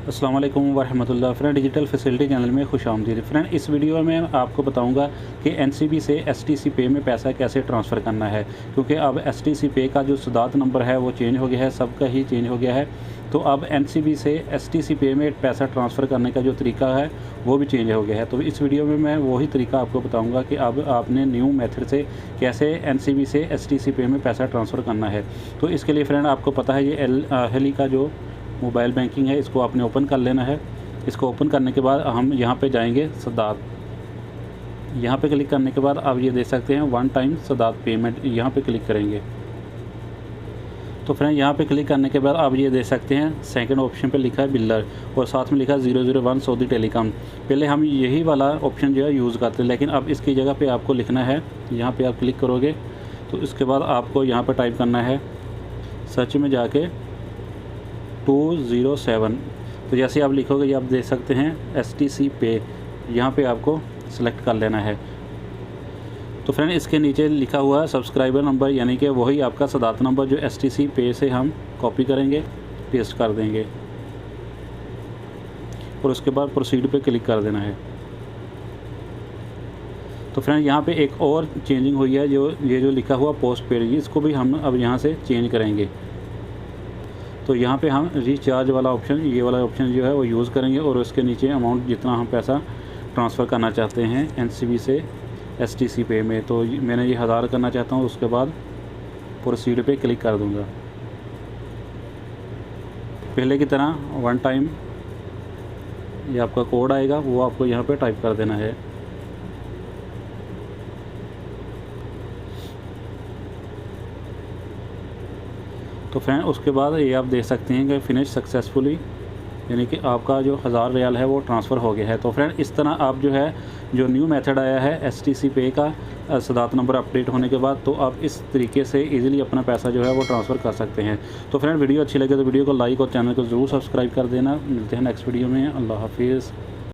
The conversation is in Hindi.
अस्सलाम वालेकुम वरहमतुल्लाह। फ्रेंड, डिजिटल फैसिलिटी चैनल में खुशामदीद। फ्रेंड, इस वीडियो में आपको बताऊंगा कि एनसीबी से एसटीसी पे में पैसा कैसे ट्रांसफ़र करना है, क्योंकि अब एसटीसी पे का जो सदात नंबर है वो चेंज हो गया है, सबका ही चेंज हो गया है। तो अब एनसीबी से एसटीसी पे में पैसा ट्रांसफ़र करने का जो तरीका है वो भी चेंज हो गया है। तो इस वीडियो में मैं वही तरीका आपको बताऊँगा कि अब आपने न्यू मेथड से कैसे एनसीबी से एसटीसी पे में पैसा ट्रांसफ़र करना है। तो इसके लिए फ्रेंड, आपको पता है ये एल का जो मोबाइल बैंकिंग है, इसको आपने ओपन कर लेना है। इसको ओपन करने के बाद हम यहाँ पे जाएंगे सदात। यहाँ पे क्लिक करने के बाद आप ये देख सकते हैं वन टाइम सदात पेमेंट, यहाँ पे क्लिक करेंगे। तो फ्रेंड, यहाँ पे क्लिक करने के बाद आप ये देख सकते हैं सेकंड ऑप्शन पे लिखा है बिल्डर और साथ में लिखा है 001 सऊदी टेलीकॉम। पहले हम यही वाला ऑप्शन जो है यूज़ करते हैं, लेकिन अब इसकी जगह पे आपको लिखना है, यहाँ पे आप क्लिक करोगे तो इसके बाद आपको यहाँ पर टाइप करना है सर्च में जाके 207। तो जैसे आप लिखोगे ये आप देख सकते हैं एसटीसी पे, यहाँ पे आपको सेलेक्ट कर लेना है। तो फ्रेंड, इसके नीचे लिखा हुआ है सब्सक्राइबर नंबर, यानी कि वही आपका सदात नंबर जो एसटीसी पे से हम कॉपी करेंगे, पेस्ट कर देंगे और उसके बाद प्रोसीड पे क्लिक कर देना है। तो फ्रेंड, यहाँ पे एक और चेंजिंग हुई है, ये जो लिखा हुआ पोस्ट पेड, इसको भी हम अब यहाँ से चेंज करेंगे। तो यहाँ पे हम रिचार्ज वाला ऑप्शन, ये वाला ऑप्शन जो है वो यूज़ करेंगे और उसके नीचे अमाउंट जितना हम पैसा ट्रांसफ़र करना चाहते हैं एनसीबी से एसटीसी पे में, तो मैंने ये 1000 करना चाहता हूँ। उसके बाद प्रोसीड पे क्लिक कर दूँगा। पहले की तरह वन टाइम ये आपका कोड आएगा, वो आपको यहाँ पे टाइप कर देना है। तो फ्रेंड, उसके बाद ये आप देख सकते हैं कि फिनिश सक्सेसफुली, यानी कि आपका जो 1000 रियाल है वो ट्रांसफ़र हो गया है। तो फ्रेंड, इस तरह आप जो है जो न्यू मेथड आया है एसटीसी पे का सदात नंबर अपडेट होने के बाद, तो आप इस तरीके से इजीली अपना पैसा जो है वो ट्रांसफ़र कर सकते हैं। तो फ्रेंड, वीडियो अच्छी लगे तो वीडियो को लाइक और चैनल को ज़रूर सब्सक्राइब कर देना। मिलते हैं नेक्स्ट वीडियो में। अल्लाह हाफिज़।